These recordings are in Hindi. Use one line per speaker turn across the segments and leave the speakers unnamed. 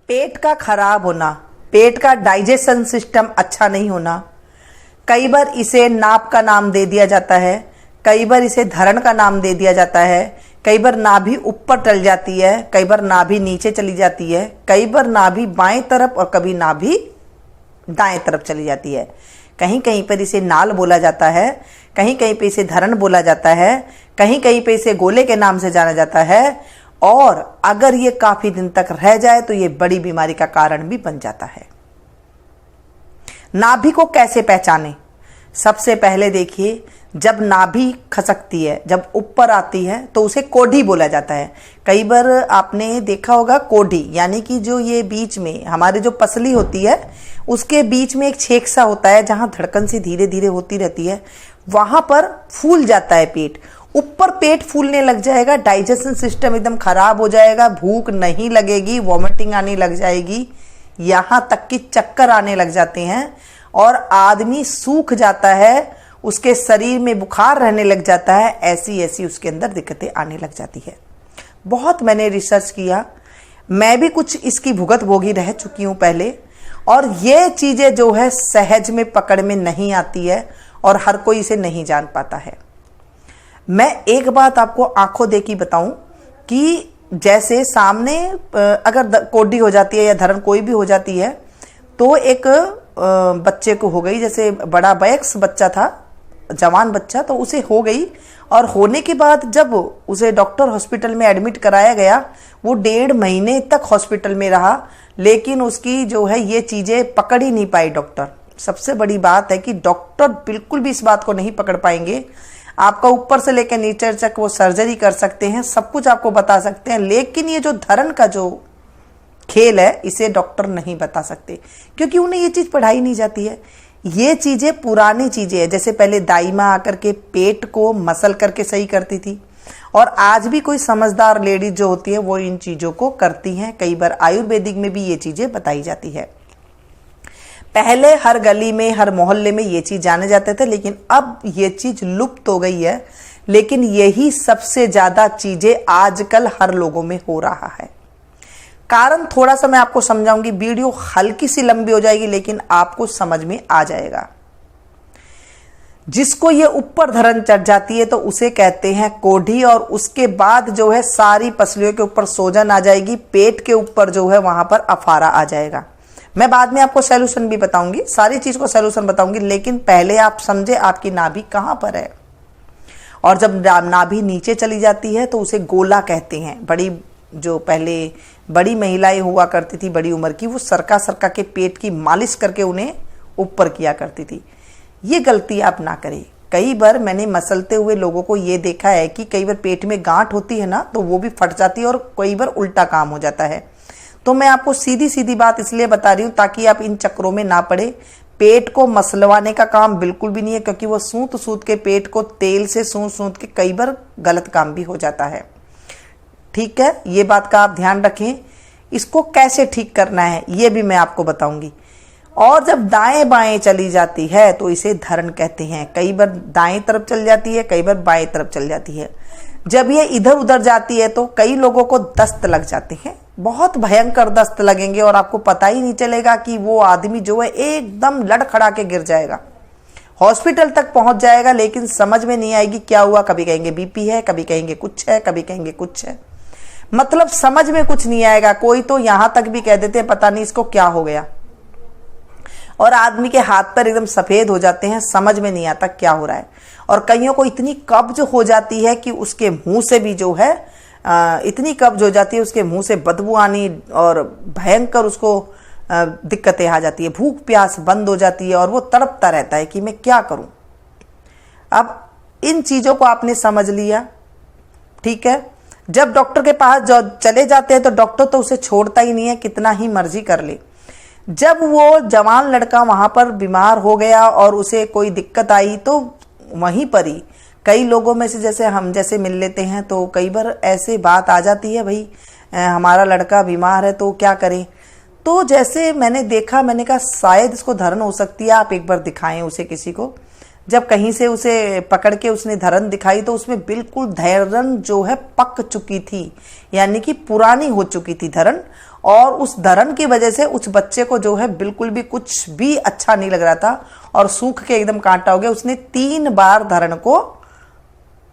पेट का खराब होना, पेट का डाइजेशन सिस्टम अच्छा नहीं होना, कई बार इसे नाप का नाम दे दिया जाता है, कई बार इसे धरण का नाम दे दिया जाता है, कई बार नाभि ऊपर चल जाती है, कई बार नाभि नीचे चली जाती है, कई बार नाभि बाएं तरफ और कभी नाभि दाएं तरफ चली जाती है। कहीं कहीं पर इसे नाल बोला जाता है, कहीं कहीं पे इसे धरण बोला जाता है, कहीं कहीं पे इसे गोले के नाम से जाना जाता है, और अगर ये काफी दिन तक रह जाए तो ये बड़ी बीमारी का कारण भी बन जाता है। नाभि को कैसे पहचाने? सबसे पहले देखिए, जब नाभि खसकती है, जब ऊपर आती है तो उसे कोढ़ी बोला जाता है। कई बार आपने देखा होगा कोढ़ी, यानी कि जो ये बीच में हमारे जो पसली होती है उसके बीच में एक छेक सा होता है जहां धड़कन सी धीरे धीरे होती रहती है, वहां पर फूल जाता है पेट। ऊपर पेट फूलने लग जाएगा, डाइजेशन सिस्टम एकदम खराब हो जाएगा, भूख नहीं लगेगी, वॉमिटिंग आने लग जाएगी, यहां तक कि चक्कर आने लग जाते हैं और आदमी सूख जाता है, उसके शरीर में बुखार रहने लग जाता है, ऐसी ऐसी उसके अंदर दिक्कतें आने लग जाती है। बहुत मैंने रिसर्च किया, मैं भी कुछ इसकी भुगत भोगी रह चुकी हूं पहले, और ये चीजें जो है सहज में पकड़ में नहीं आती है और हर कोई इसे नहीं जान पाता है। मैं एक बात आपको आंखों देखी बताऊं कि जैसे सामने अगर कोढ़ी हो जाती है या धरण कोई भी हो जाती है तो एक बच्चे को हो गई, जैसे बड़ा वयस्क बच्चा था, जवान बच्चा, तो उसे हो गई, और होने के बाद जब उसे डॉक्टर हॉस्पिटल में एडमिट कराया गया, वो 1.5 महीने तक हॉस्पिटल में रहा, लेकिन उसकी जो है ये चीजें पकड़ ही नहीं पाई डॉक्टर। सबसे बड़ी बात है कि डॉक्टर बिल्कुल भी इस बात को नहीं पकड़ पाएंगे। आपका ऊपर से लेकर नीचे तक वो सर्जरी कर सकते हैं, सब कुछ आपको बता सकते हैं, लेकिन ये जो धरण का जो खेल है इसे डॉक्टर नहीं बता सकते, क्योंकि उन्हें ये चीज पढ़ाई नहीं जाती है। ये चीजें पुरानी चीजें हैं, जैसे पहले दाई माँ आकर के पेट को मसल करके सही करती थी, और आज भी कोई समझदार लेडीज जो होती है वो इन चीजों को करती हैं। कई बार आयुर्वेदिक में भी ये चीजें बताई जाती है। पहले हर गली में, हर मोहल्ले में ये चीज जाने जाते थे, लेकिन अब ये चीज लुप्त हो गई है। लेकिन यही सबसे ज्यादा चीजें आजकल हर लोगों में हो रहा है। कारण थोड़ा सा मैं आपको समझाऊंगी, वीडियो हल्की सी लंबी हो जाएगी लेकिन आपको समझ में आ जाएगा। जिसको ये ऊपर धरण चढ़ जाती है तो उसे कहते हैं कोढ़ी, और उसके बाद जो है सारी पसलियों के ऊपर सोजन आ जाएगी, पेट के ऊपर जो है वहां पर अफारा आ जाएगा। मैं बाद में आपको सॉल्यूशन भी बताऊंगी, सारी चीज को सॉल्यूशन बताऊंगी, लेकिन पहले आप समझे आपकी नाभि कहां पर है। और जब नाभि नीचे चली जाती है तो उसे गोला कहते हैं। बड़ी जो पहले बड़ी महिलाएं हुआ करती थी बड़ी उम्र की, वो सरका सरका के पेट की मालिश करके उन्हें ऊपर किया करती थी। ये गलती आप ना करें। कई बार मैंने मसलते हुए लोगों को ये देखा है कि कई बार पेट में गांठ होती है ना, तो वो भी फट जाती है और कई बार उल्टा काम हो जाता है। तो मैं आपको सीधी सीधी बात इसलिए बता रही हूं ताकि आप इन चक्रों में ना पड़े। पेट को मसलवाने का काम बिल्कुल भी नहीं है, क्योंकि वो सूत सूत के पेट को तेल से सूत सूत के कई बार गलत काम भी हो जाता है। ठीक है, ये बात का आप ध्यान रखें। इसको कैसे ठीक करना है ये भी मैं आपको बताऊंगी। और जब दाएं बाएं चली जाती है तो इसे धरण कहते हैं। कई बार दाएं तरफ चल जाती है, कई बार बाएं तरफ चल जाती है। जब ये इधर उधर जाती है तो कई लोगों को दस्त लग जाते हैं, बहुत भयंकर दस्त लगेंगे, और आपको पता ही नहीं चलेगा कि वो आदमी जो है एकदम लड़खड़ा के गिर जाएगा, हॉस्पिटल तक पहुंच जाएगा, लेकिन समझ में नहीं आएगी क्या हुआ। कभी कहेंगे बीपी है, कभी कहेंगे कुछ है, कभी कहेंगे कुछ है, मतलब समझ में कुछ नहीं आएगा। कोई तो यहां तक भी कह देते हैं पता नहीं इसको क्या हो गया, और आदमी के हाथ पैर एकदम सफेद हो जाते हैं, समझ में नहीं आता क्या हो रहा है। और कईयों को इतनी कब्ज हो जाती है कि उसके मुंह से भी जो है इतनी कब्ज हो जाती है, उसके मुंह से बदबू आनी और भयंकर उसको दिक्कतें आ जाती है, भूख प्यास बंद हो जाती है, और वो तड़पता रहता है कि मैं क्या करूं। अब इन चीजों को आपने समझ लिया, ठीक है। जब डॉक्टर के पास चले जाते हैं तो डॉक्टर तो उसे छोड़ता ही नहीं है, कितना ही मर्जी कर ले। जब वो जवान लड़का वहां पर बीमार हो गया और उसे कोई दिक्कत आई तो वहीं पर ही कई लोगों में से जैसे हम जैसे मिल लेते हैं, तो कई बार ऐसे बात आ जाती है, भाई हमारा लड़का बीमार है तो क्या करें। तो जैसे मैंने देखा, मैंने कहा शायद इसको धरण हो सकती है, आप एक बार दिखाएं उसे किसी को। जब कहीं से उसे पकड़ के उसने धरन दिखाई तो उसमें बिल्कुल धरन जो है पक चुकी थी, यानी कि पुरानी हो चुकी थी धरन। और उस धरन की वजह से उस बच्चे को जो है बिल्कुल भी कुछ भी अच्छा नहीं लग रहा था और सूख के एकदम कांटा हो गया। उसने 3 बार धरन को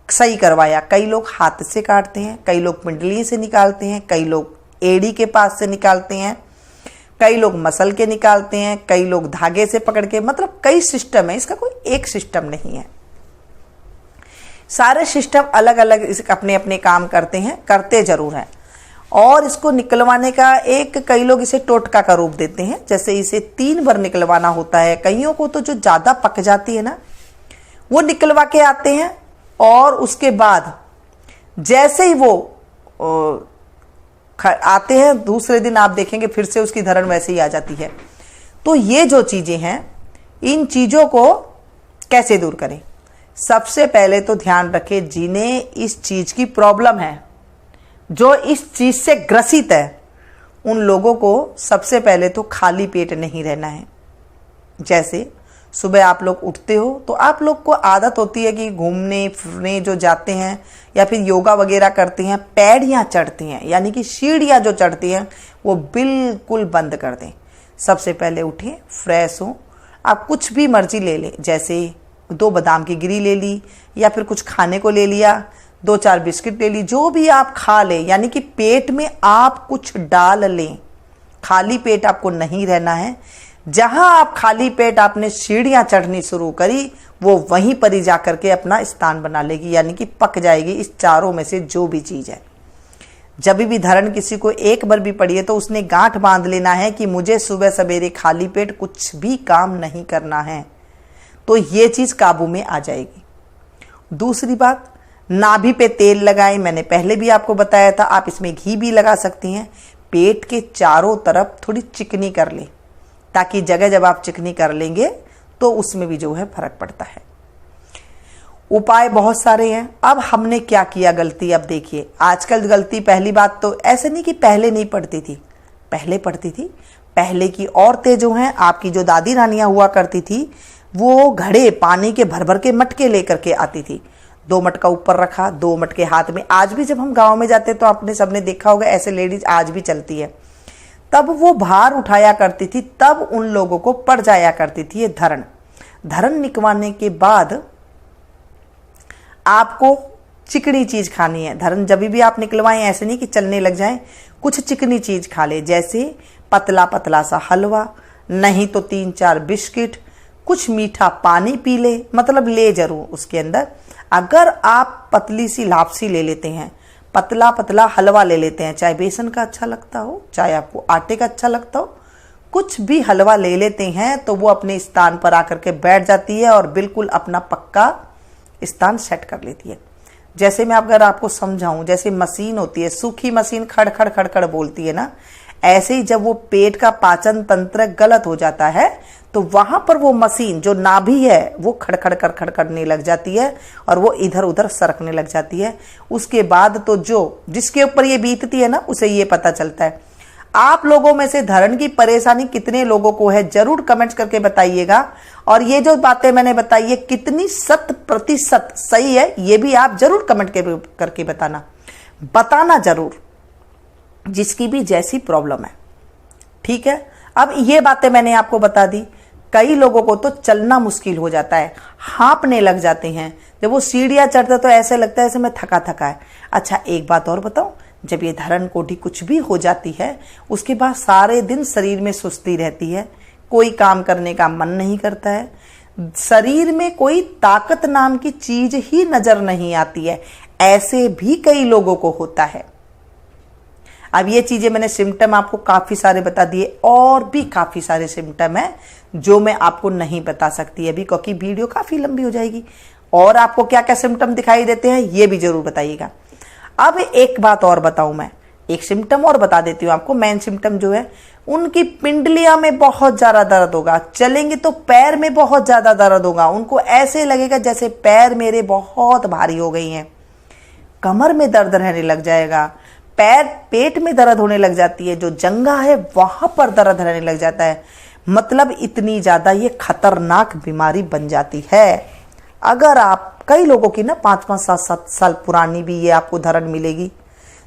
सही करवाया। कई लोग हाथ से काटते हैं, कई लोग पिंडली से निकालते हैं, कई लोग एड़ी के पास से निकालते हैं, कई लोग मसल के निकालते हैं, कई लोग धागे से पकड़ के, मतलब कई सिस्टम है, इसका कोई एक सिस्टम नहीं है। सारे सिस्टम अलग अलग अपने अपने काम करते हैं, करते जरूर हैं। और इसको निकलवाने का कई लोग इसे टोटका का रूप देते हैं, जैसे इसे 3 बार निकलवाना होता है। कईयों को तो जो ज्यादा पक जाती है ना, वो निकलवा के आते हैं और उसके बाद जैसे ही वो आते हैं दूसरे दिन आप देखेंगे फिर से उसकी धरन वैसे ही आ जाती है। तो ये जो चीजें हैं, इन चीजों को कैसे दूर करें? सबसे पहले तो ध्यान रखें, जिन्हें इस चीज की प्रॉब्लम है, जो इस चीज से ग्रसित है, उन लोगों को सबसे पहले तो खाली पेट नहीं रहना है। जैसे सुबह आप लोग उठते हो तो आप लोग को आदत होती है कि घूमने फिरने जो जाते हैं या फिर योगा वगैरह करते हैं, पैड़ियाँ चढ़ती हैं, यानी कि सीढ़ियाँ जो चढ़ती हैं वो बिल्कुल बंद कर दें। सबसे पहले उठें, फ्रेश हो, आप कुछ भी मर्जी ले लें, जैसे 2 बादाम की गिरी ले ली या फिर कुछ खाने को ले लिया, 2-4 बिस्किट ले ली, जो भी आप खा लें, यानी कि पेट में आप कुछ डाल लें। खाली पेट आपको नहीं रहना है। जहां आप खाली पेट आपने सीढ़ियां चढ़नी शुरू करी, वो वहीं पर ही जाकर के अपना स्थान बना लेगी, यानी कि पक जाएगी इस चारों में से जो भी चीज है। जब भी धरन किसी को एक बार भी पड़ी है तो उसने गांठ बांध लेना है कि मुझे सुबह सवेरे खाली पेट कुछ भी काम नहीं करना है, तो ये चीज काबू में आ जाएगी। दूसरी बात, नाभि पे तेल लगाएं। मैंने पहले भी आपको बताया था, आप इसमें घी भी लगा सकती हैं। पेट के चारों तरफ थोड़ी चिकनी कर लें, ताकि जगह जब आप चिकनी कर लेंगे तो उसमें भी जो है फर्क पड़ता है। उपाय बहुत सारे हैं। अब हमने क्या किया गलती, अब देखिए आजकल गलती, पहली बात तो ऐसे नहीं कि पहले नहीं पढ़ती थी, पहले पढ़ती थी। पहले की औरतें जो हैं, आपकी जो दादी नानियां हुआ करती थी, वो घड़े पानी के भर भर के मटके लेकर के आती थी। 2 मटका ऊपर रखा, 2 मटके हाथ में। आज भी जब हम गाँव में जाते तो आपने सबने देखा होगा, ऐसे लेडीज आज भी चलती है। तब वो भार उठाया करती थी, तब उन लोगों को पड़ जाया करती थी ये धरन। धरन निकलवाने के बाद आपको चिकनी चीज खानी है। धरन जब भी आप निकलवाएं, ऐसे नहीं कि चलने लग जाएं, कुछ चिकनी चीज खा ले, जैसे पतला पतला सा हलवा, नहीं तो 3-4 बिस्किट, कुछ मीठा पानी पी ले, मतलब ले जरूर उसके अंदर। अगर आप पतली सी लापसी ले लेते हैं, पतला पतला हलवा ले लेते हैं, चाहे बेसन का अच्छा लगता हो, चाहे आपको आटे का अच्छा लगता हो, कुछ भी हलवा ले लेते हैं, तो वो अपने स्थान पर आकर के बैठ जाती है और बिल्कुल अपना पक्का स्थान सेट कर लेती है। जैसे मैं अगर आपको समझाऊं, जैसे मशीन होती है, सूखी मशीन खड़ खड़ खड़ खड़ बोलती है ना, ऐसे ही जब वो पेट का पाचन तंत्र गलत हो जाता है तो वहां पर वो मशीन जो नाभि है वो खड़खड़ कर खड़ करने लग जाती है और वो इधर उधर सरकने लग जाती है। उसके बाद तो जो जिसके ऊपर ये बीतती है ना, उसे ये पता चलता है। आप लोगों में से धरन की परेशानी कितने लोगों को है, जरूर कमेंट्स करके बताइएगा। और ये जो बातें मैंने बताई है कितनी 100% सही है, ये भी आप जरूर कमेंट करके बताना जरूर, जिसकी भी जैसी प्रॉब्लम है। ठीक है, अब ये बातें मैंने आपको बता दी। कई लोगों को तो चलना मुश्किल हो जाता है, हाँपने लग जाते हैं। जब वो सीढ़ियां चढ़ते तो ऐसे लगता है जैसे मैं थका थका है। अच्छा, एक बात और बताऊं, जब ये धरन कोठी कुछ भी हो जाती है, उसके बाद सारे दिन शरीर में सुस्ती रहती है, कोई काम करने का मन नहीं करता है, शरीर में कोई ताकत नाम की चीज ही नजर नहीं आती है। ऐसे भी कई लोगों को होता है। अब ये चीजें मैंने सिम्टम आपको काफी सारे बता दिए, और भी काफी सारे सिम्टम हैं जो मैं आपको नहीं बता सकती अभी, क्योंकि वीडियो काफी लंबी हो जाएगी। और आपको क्या क्या सिम्टम दिखाई देते हैं ये भी जरूर बताइएगा। अब एक बात और बताऊं, मैं एक सिम्टम और बता देती हूँ आपको। मेन सिम्टम जो है, उनकी पिंडलियां में बहुत ज्यादा दर्द होगा, चलेंगे तो पैर में बहुत ज्यादा दर्द होगा, उनको ऐसे लगेगा जैसे पैर मेरे बहुत भारी हो गई हैं, कमर में दर्द रहने लग जाएगा, पेट में दर्द होने लग जाती है, जो जंघा है वहां पर दर्द रहने लग जाता है। मतलब इतनी ज्यादा ये खतरनाक बीमारी बन जाती है। अगर आप, कई लोगों की ना 5-5, 7-7 साल पुरानी भी ये आपको धरण मिलेगी,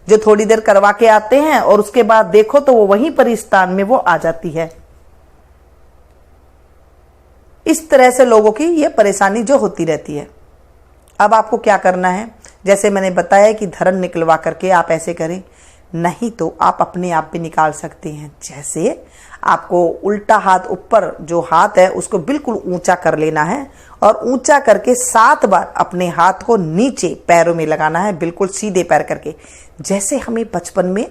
जो थोड़ी देर करवा के आते हैं और उसके बाद देखो तो वो वहीं पर स्थान में वो आ जाती है। इस तरह से लोगों की ये परेशानी जो होती रहती है। अब आपको क्या करना है, जैसे मैंने बताया कि धरण निकलवा करके आप ऐसे करें, नहीं तो आप अपने आप भी निकाल सकते हैं। जैसे आपको उल्टा हाथ, ऊपर जो हाथ है उसको बिल्कुल ऊंचा कर लेना है और ऊंचा करके 7 बार अपने हाथ को नीचे पैरों में लगाना है, बिल्कुल सीधे पैर करके। जैसे हमें बचपन में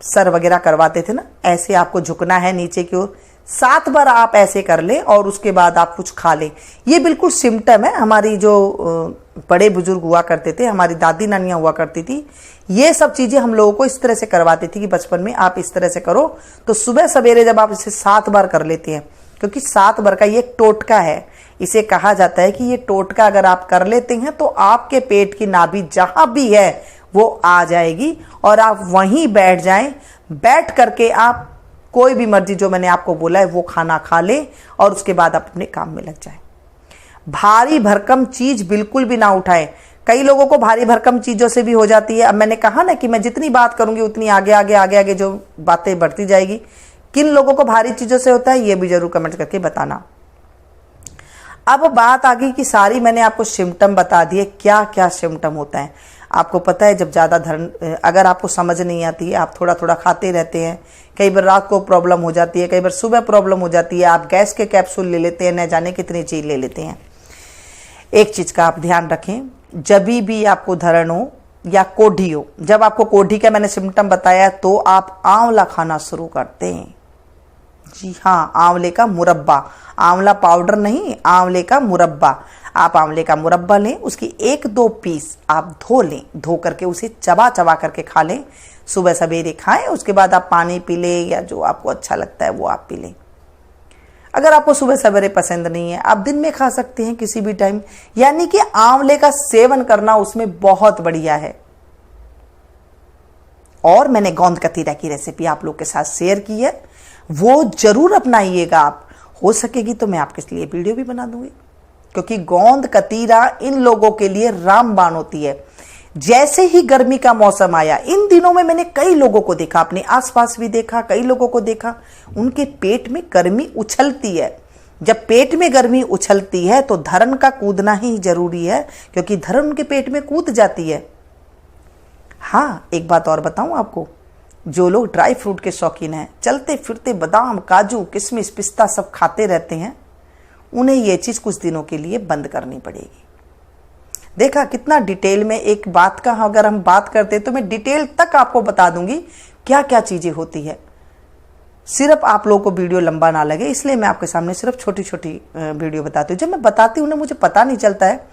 सर वगैरह करवाते थे ना, ऐसे आपको झुकना है नीचे की ओर। 7 बार आप ऐसे कर लें और उसके बाद आप कुछ खा लें। ये बिल्कुल सिम्टम है, हमारी जो बड़े बुजुर्ग हुआ करते थे, हमारी दादी नानियां हुआ करती थी, ये सब चीजें हम लोगों को इस तरह से करवाती थी कि बचपन में आप इस तरह से करो तो सुबह सवेरे जब आप इसे 7 बार कर लेते हैं, क्योंकि 7 बार का ये टोटका है, इसे कहा जाता है कि ये टोटका अगर आप कर लेते हैं तो आपके पेट की नाभि जहां भी है वो आ जाएगी और आप वहीं बैठ जाएं। बैठ करके आप कोई भी मर्जी जो मैंने आपको बोला है वो खाना खा लें और उसके बाद आप अपने काम में लग जाएं। भारी भरकम चीज बिल्कुल भी ना उठाएं। कई लोगों को भारी भरकम चीजों से भी हो जाती है। अब मैंने कहा ना कि मैं जितनी बात करूंगी उतनी आगे आगे आगे आगे जो बातें बढ़ती जाएगी। किन लोगों को भारी चीजों से होता है ये भी जरूर कमेंट करके बताना। अब बात आ गई कि सारी मैंने आपको सिम्टम बता दिए, क्या क्या सिम्टम होता है। आपको पता है जब ज्यादा धरण, अगर आपको समझ नहीं आती है, आप थोड़ा थोड़ा खाते रहते हैं, कई बार रात को प्रॉब्लम हो जाती है, कई बार सुबह प्रॉब्लम हो जाती है, आप गैस के कैप्सूल ले लेते हैं, न जाने कितनी चीज ले लेते हैं। एक चीज का आप ध्यान रखें, जब भी आपको धरण हो या कोढ़ी हो, जब आपको कोढ़ी का मैंने सिम्टम बताया तो आप आंवला खाना शुरू करते हैं। जी हाँ, आंवले का मुरब्बा, आंवला पाउडर नहीं, आंवले का मुरब्बा। आप आंवले का मुरब्बा लें, उसकी 1-2 पीस आप धो लें, धो करके उसे चबा चबा करके खा लें। सुबह सवेरे खाएं, उसके बाद आप पानी पी लें या जो आपको अच्छा लगता है वो आप पी लें। अगर आपको सुबह सवेरे पसंद नहीं है, आप दिन में खा सकते हैं किसी भी टाइम। यानी कि आंवले का सेवन करना उसमें बहुत बढ़िया है। और मैंने गोंद कतीरा की रेसिपी आप लोग के साथ शेयर की है, वो जरूर अपनाइएगा। आप हो सकेगी तो मैं आपके लिए वीडियो भी बना दूंगी, क्योंकि गोंद कतीरा इन लोगों के लिए रामबाण होती है। जैसे ही गर्मी का मौसम आया, इन दिनों में मैंने कई लोगों को देखा, अपने आसपास भी देखा, कई लोगों को देखा, उनके पेट में गर्मी उछलती है। जब पेट में गर्मी उछलती है तो धरण का कूदना ही जरूरी है, क्योंकि धरण उनके पेट में कूद जाती है। हाँ, एक बात और बताऊं आपको, जो लोग ड्राई फ्रूट के शौकीन हैं, चलते फिरते बादाम, काजू, किशमिश, पिस्ता सब खाते रहते हैं, उन्हें यह चीज कुछ दिनों के लिए बंद करनी पड़ेगी। देखा कितना डिटेल में एक बात का अगर हम बात करते तो मैं डिटेल तक आपको बता दूंगी क्या क्या चीजें होती है। सिर्फ आप लोगों को वीडियो लंबा ना लगे इसलिए मैं आपके सामने सिर्फ छोटी छोटी वीडियो बताती हूँ। जब मैं बताती हूँ ना, मुझे पता नहीं चलता है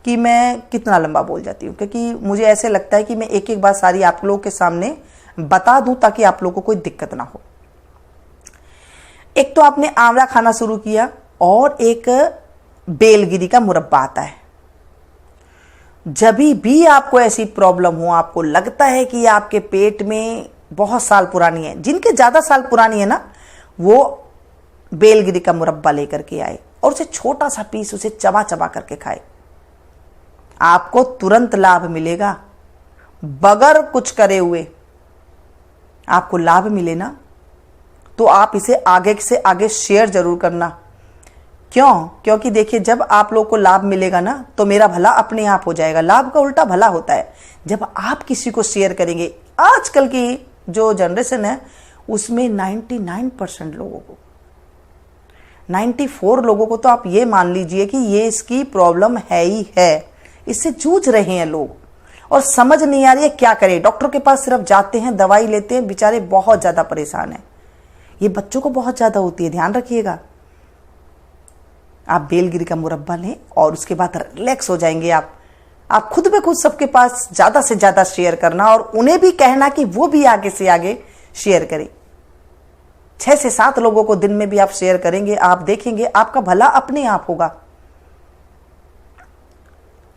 कि मैं कितना लंबा बोल जाती हूँ, क्योंकि मुझे ऐसे लगता है कि मैं एक एक बात सारी आप लोगों के सामने बता दूं ताकि आप लोगों को कोई दिक्कत ना हो। एक तो आपने आंवला खाना शुरू किया और एक बेलगिरी का मुरब्बा आता है। जब भी आपको ऐसी प्रॉब्लम हो, आपको लगता है कि आपके पेट में बहुत साल पुरानी है, जिनके ज्यादा साल पुरानी है ना, वो बेलगिरी का मुरब्बा लेकर के आए और उसे छोटा सा पीस उसे चबा चबा करके खाए। आपको तुरंत लाभ मिलेगा, बगैर कुछ करे हुए आपको लाभ मिले ना, तो आप इसे आगे से आगे शेयर जरूर करना। क्यों? क्योंकि देखिए, जब आप लोग को लाभ मिलेगा ना तो मेरा भला अपने आप हो जाएगा। लाभ का उल्टा भला होता है। जब आप किसी को शेयर करेंगे, आजकल की जो जनरेशन है उसमें 99% लोगों को, 94 लोगों को तो आप ये मान लीजिए कि ये इसकी प्रॉब्लम है ही है, इससे जूझ रहे हैं लोग और समझ नहीं आ रही है क्या करें। डॉक्टर के पास सिर्फ जाते हैं, दवाई लेते हैं, बेचारे बहुत ज्यादा परेशान हैं। ये बच्चों को बहुत ज्यादा होती है, ध्यान रखिएगा। आप बेलगिरी का मुरब्बा लें और उसके बाद रिलैक्स हो जाएंगे आप खुद में खुद सबके पास ज्यादा से ज्यादा शेयर करना और उन्हें भी कहना कि वो भी आगे से आगे शेयर करें। 6 से 7 लोगों को दिन में भी आप शेयर करेंगे, आप देखेंगे आपका भला अपने आप होगा।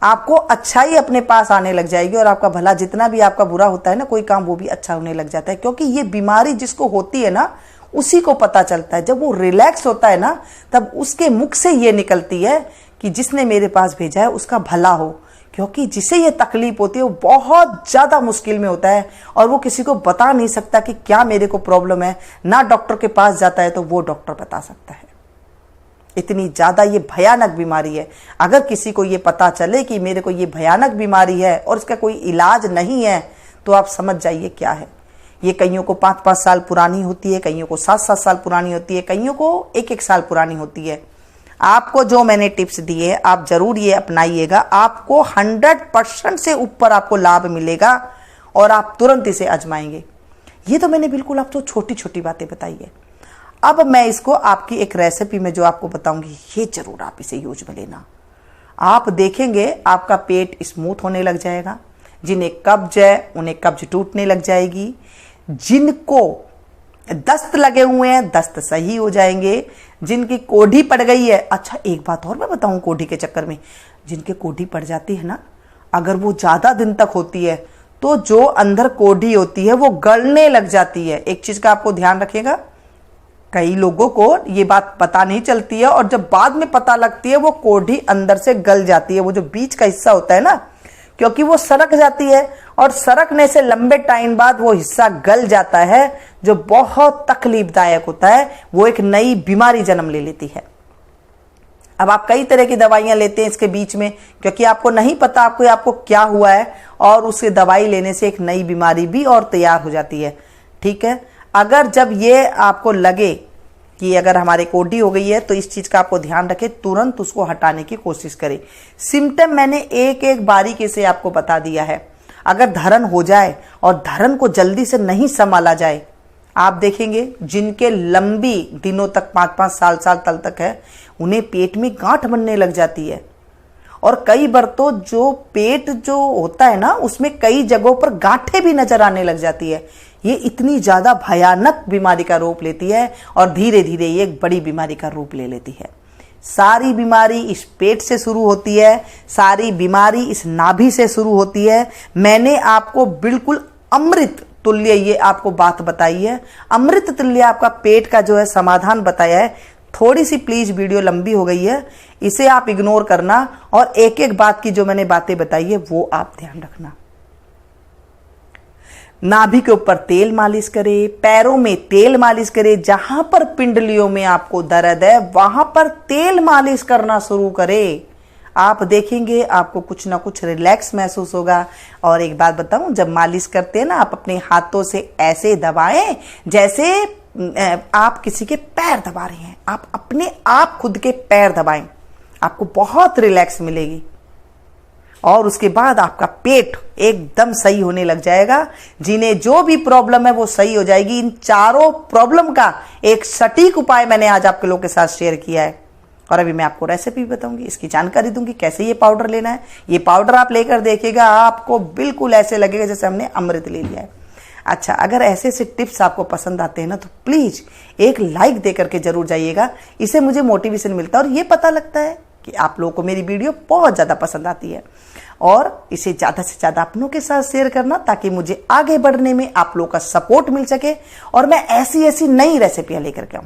आपको अच्छाई अपने पास आने लग जाएगी और आपका भला, जितना भी आपका बुरा होता है ना कोई काम, वो भी अच्छा होने लग जाता है। क्योंकि ये बीमारी जिसको होती है ना उसी को पता चलता है। जब वो रिलैक्स होता है ना तब उसके मुख से ये निकलती है कि जिसने मेरे पास भेजा है उसका भला हो, क्योंकि जिसे ये तकलीफ होती है वो बहुत ज़्यादा मुश्किल में होता है और वो किसी को बता नहीं सकता कि क्या मेरे को प्रॉब्लम है, ना डॉक्टर के पास जाता है तो वो डॉक्टर बता सकता है। इतनी ज़्यादा ये भयानक बीमारी है। अगर किसी को ये पता चले कि मेरे को ये भयानक बीमारी है और इसका कोई इलाज नहीं है तो आप समझ जाइए क्या है। ये कईयों को 5-5 साल पुरानी होती है, कईयों को 7-7 साल पुरानी होती है, कईयों को 1-1 साल पुरानी होती है। आपको जो मैंने टिप्स दिए आप जरूर ये अपनाइएगा, आपको 100% से ऊपर आपको लाभ मिलेगा और आप तुरंत इसे आजमाएंगे। ये तो मैंने बिल्कुल आपको छोटी छोटी बातें बताई है। अब मैं इसको आपकी एक रेसिपी में जो आपको बताऊंगी, ये जरूर आप इसे यूज में लेना। आप देखेंगे आपका पेट स्मूथ होने लग जाएगा। जिन्हें कब्ज है उन्हें कब्ज टूटने लग जाएगी। जिनको दस्त लगे हुए हैं दस्त सही हो जाएंगे। जिनकी कोढ़ी पड़ गई है, अच्छा एक बात और मैं बताऊं, कोढ़ी के चक्कर में जिनके कोढ़ी पड़ जाती है ना, अगर वो ज्यादा दिन तक होती है तो जो अंदर कोढ़ी होती है वो गलने लग जाती है। एक चीज का आपको ध्यान रखिएगा, कई लोगों को ये बात पता नहीं चलती है और जब बाद में पता लगती है वो कोढ़ी अंदर से गल जाती है। वो जो बीच का हिस्सा होता है ना, क्योंकि वो सरक जाती है और सरकने से लंबे टाइम बाद वो हिस्सा गल जाता है जो बहुत तकलीफदायक होता है। वो एक नई बीमारी जन्म ले लेती है। अब आप कई तरह की दवाइयां लेते हैं इसके बीच में, क्योंकि आपको नहीं पता आपको क्या हुआ है और उससे दवाई लेने से एक नई बीमारी भी और तैयार हो जाती है। ठीक है, अगर जब ये आपको लगे कि अगर हमारे कोढ़ी हो गई है तो इस चीज का आपको ध्यान रखें, तुरंत उसको हटाने की कोशिश करें। सिम्टम मैंने एक एक बारीकी से आपको बता दिया है। अगर धरण हो जाए और धरण को जल्दी से नहीं संभाला जाए, आप देखेंगे जिनके लंबी दिनों तक 5-5 साल तल तक है, उन्हें पेट में गांठ बनने लग जाती है। और कई बार तो जो पेट जो होता है ना, उसमें कई जगहों पर गांठें भी नजर आने लग जाती है। ये इतनी ज्यादा भयानक बीमारी का रूप लेती है और धीरे धीरे ये एक बड़ी बीमारी का रूप ले लेती है। सारी बीमारी इस पेट से शुरू होती है, सारी बीमारी इस नाभि से शुरू होती है। मैंने आपको बिल्कुल अमृत तुल्य ये आपको बात बताई है, अमृत तुल्य आपका पेट का जो है समाधान बताया है। थोड़ी सी प्लीज वीडियो लंबी हो गई है, इसे आप इग्नोर करना और एक एक बात की जो मैंने बातें बताई है वो आप ध्यान रखना। नाभि के ऊपर तेल मालिश करे, पैरों में तेल मालिश करे, जहां पर पिंडलियों में आपको दर्द है वहां पर तेल मालिश करना शुरू करे। आप देखेंगे आपको कुछ ना कुछ रिलैक्स महसूस होगा। और एक बात बताऊं, जब मालिश करते हैं ना, आप अपने हाथों से ऐसे दबाएं जैसे आप किसी के पैर दबा रहे हैं। आप अपने आप खुद के पैर दबाएं, आपको बहुत रिलैक्स मिलेगी और उसके बाद आपका पेट एकदम सही होने लग जाएगा। जिन्हें जो भी प्रॉब्लम है वो सही हो जाएगी। इन चारों प्रॉब्लम का एक सटीक उपाय मैंने आज आपके लोगों के साथ शेयर किया है और अभी मैं आपको रेसिपी बताऊंगी, इसकी जानकारी दूंगी कैसे ये पाउडर लेना है। ये पाउडर आप लेकर देखिएगा, आपको बिल्कुल ऐसे लगेगा जैसे हमने अमृत ले लिया है। अच्छा, अगर ऐसे ऐसे टिप्स आपको पसंद आते हैं ना तो प्लीज एक लाइक दे करके जरूर जाइएगा। इससे मुझे मोटिवेशन मिलता है और ये पता लगता है कि आप लोगों को मेरी वीडियो बहुत ज्यादा पसंद आती है। और इसे ज्यादा से ज्यादा अपनों के साथ शेयर करना ताकि मुझे आगे बढ़ने में आप लोगों का सपोर्ट मिल सके और मैं ऐसी ऐसी नई रेसिपियां लेकर के आऊं।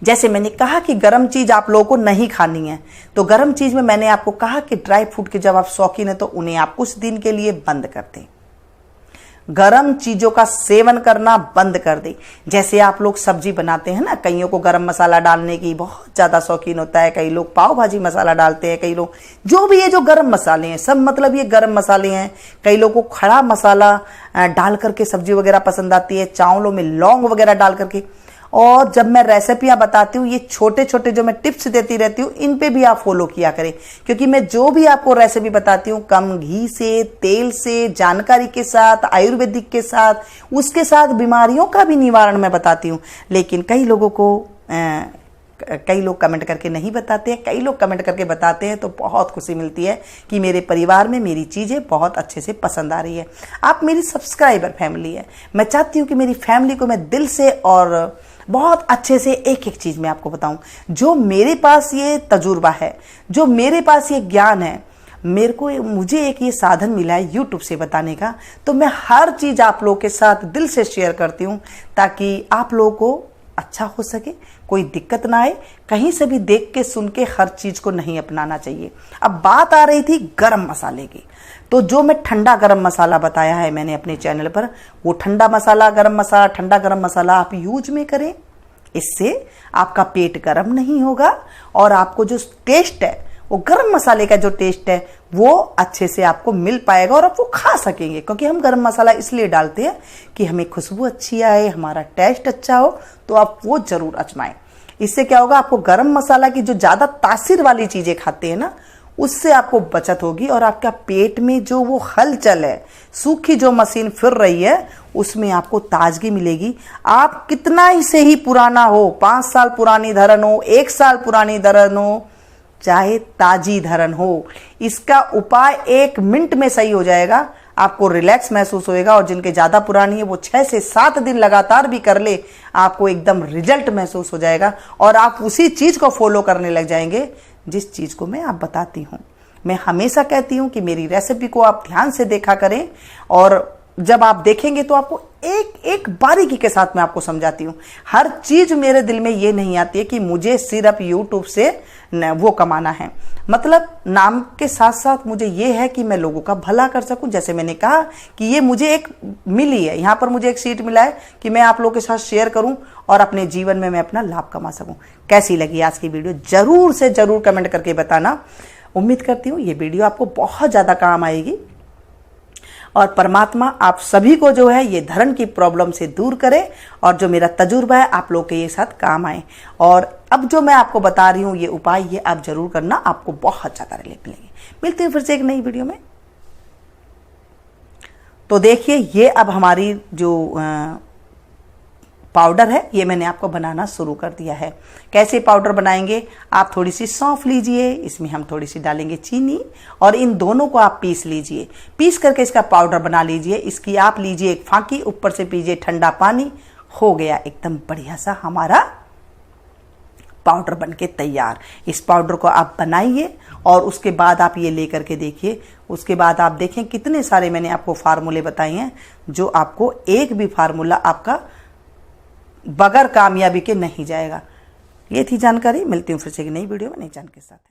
जैसे मैंने कहा कि गर्म चीज आप लोगों को नहीं खानी है, तो गर्म चीज में मैंने आपको कहा कि ड्राई फ्रूट के जब आप शौकीन है तो उन्हें आप कुछ दिन के लिए बंद कर दें। गरम चीजों का सेवन करना बंद कर दे। जैसे आप लोग सब्जी बनाते हैं ना, कईयों को गरम मसाला डालने की बहुत ज्यादा शौकीन होता है, कई लोग पाव भाजी मसाला डालते हैं, कई लोग जो भी ये जो गरम मसाले हैं सब मतलब ये गरम मसाले हैं। कई लोगों को खड़ा मसाला डाल करके सब्जी वगैरह पसंद आती है, चावलों में लौंग वगैरह डाल करके। और जब मैं रेसिपियां बताती हूँ, ये छोटे छोटे जो मैं टिप्स देती रहती हूँ, इन पे भी आप फॉलो किया करें, क्योंकि मैं जो भी आपको रेसिपी बताती हूँ कम घी से, तेल से, जानकारी के साथ, आयुर्वेदिक के साथ, उसके साथ बीमारियों का भी निवारण मैं बताती हूँ। लेकिन कई लोगों को कई लोग कमेंट करके नहीं बताते हैं, कई लोग कमेंट करके बताते हैं, तो बहुत खुशी मिलती है कि मेरे परिवार में मेरी चीजें बहुत अच्छे से पसंद आ रही है। आप मेरी सब्सक्राइबर फैमिली है। मैं चाहती हूँ कि मेरी फैमिली को मैं दिल से और बहुत अच्छे से एक एक चीज मैं आपको बताऊं। जो मेरे पास ये तजुर्बा है, जो मेरे पास ये ज्ञान है, मुझे एक ये साधन मिला है यूट्यूब से बताने का, तो मैं हर चीज आप लोगों के साथ दिल से शेयर करती हूं ताकि आप लोगों को अच्छा हो सके, कोई दिक्कत ना आए। कहीं से भी देख के सुन के हर चीज को नहीं अपनाना चाहिए। अब बात आ रही थी गरम मसाले की, तो जो मैं ठंडा गरम मसाला बताया है मैंने अपने चैनल पर, वो ठंडा मसाला, गरम मसाला, ठंडा गरम मसाला आप यूज में करें। इससे आपका पेट गर्म नहीं होगा और आपको जो टेस्ट है, वो गरम मसाले का जो टेस्ट है वो अच्छे से आपको मिल पाएगा और आप वो खा सकेंगे। क्योंकि हम गरम मसाला इसलिए डालते हैं कि हमें खुशबू अच्छी आए, हमारा टेस्ट अच्छा हो, तो आप वो जरूर आजमाएं। इससे क्या होगा, आपको गरम मसाला की जो ज्यादा तासीर वाली चीजें खाते हैं ना, उससे आपको बचत होगी और आपका पेट में जो वो हलचल है, सूखी जो मशीन फिर रही है, उसमें आपको ताजगी मिलेगी। आप कितना ही से ही पुराना हो, 5 साल पुरानी धरन हो, 1 साल पुरानी धरन हो, चाहे ताजी धरन हो, इसका उपाय 1 मिनट में सही हो जाएगा। आपको रिलैक्स महसूस होएगा। और जिनके ज्यादा पुरानी है वो 6 से 7 दिन लगातार भी कर ले, आपको एकदम रिजल्ट महसूस हो जाएगा और आप उसी चीज को फॉलो करने लग जाएंगे जिस चीज को मैं आप बताती हूं। मैं हमेशा कहती हूं कि मेरी रेसिपी को आप ध्यान से देखा करें, और जब आप देखेंगे तो आपको एक एक बारीकी के साथ मैं आपको समझाती हूँ। हर चीज मेरे दिल में ये नहीं आती है कि मुझे सिर्फ यूट्यूब से वो कमाना है। मतलब नाम के साथ साथ मुझे ये है कि मैं लोगों का भला कर सकूं। जैसे मैंने कहा कि ये मुझे एक मिली है, यहाँ पर मुझे एक सीट मिला है कि मैं आप लोगों के साथ शेयर करूं और अपने जीवन में मैं अपना लाभ कमा सकूं। कैसी लगी आज की वीडियो जरूर से जरूर कमेंट करके बताना। उम्मीद करती हूँ ये वीडियो आपको बहुत ज्यादा काम आएगी और परमात्मा आप सभी को जो है ये धरण की प्रॉब्लम से दूर करे और जो मेरा तजुर्बा है आप लोग के ये साथ काम आए। और अब जो मैं आपको बता रही हूँ ये उपाय, ये आप जरूर करना, आपको बहुत ज्यादा रिलीफ मिलेंगे। मिलते हैं फिर से एक नई वीडियो में। तो देखिए ये अब हमारी जो पाउडर है ये मैंने आपको बनाना शुरू कर दिया है। कैसे पाउडर बनाएंगे, आप थोड़ी सी सौंफ लीजिए, इसमें हम थोड़ी सी डालेंगे चीनी और इन दोनों को आप पीस लीजिए। पीस करके इसका पाउडर बना लीजिए। इसकी आप लीजिए एक फांकी, ऊपर से पीजिए ठंडा पानी। हो गया एकदम बढ़िया सा हमारा पाउडर बनके तैयार। इस पाउडर को आप बनाइए और उसके बाद आप ये लेकर के देखिए। उसके बाद आप देखें कितने सारे मैंने आपको फार्मूले बताए हैं, जो आपको एक भी फार्मूला आपका बगैर कामयाबी के नहीं जाएगा। ये थी जानकारी। मिलती हूँ फिर से एक नई वीडियो में नई जानकारी के साथ।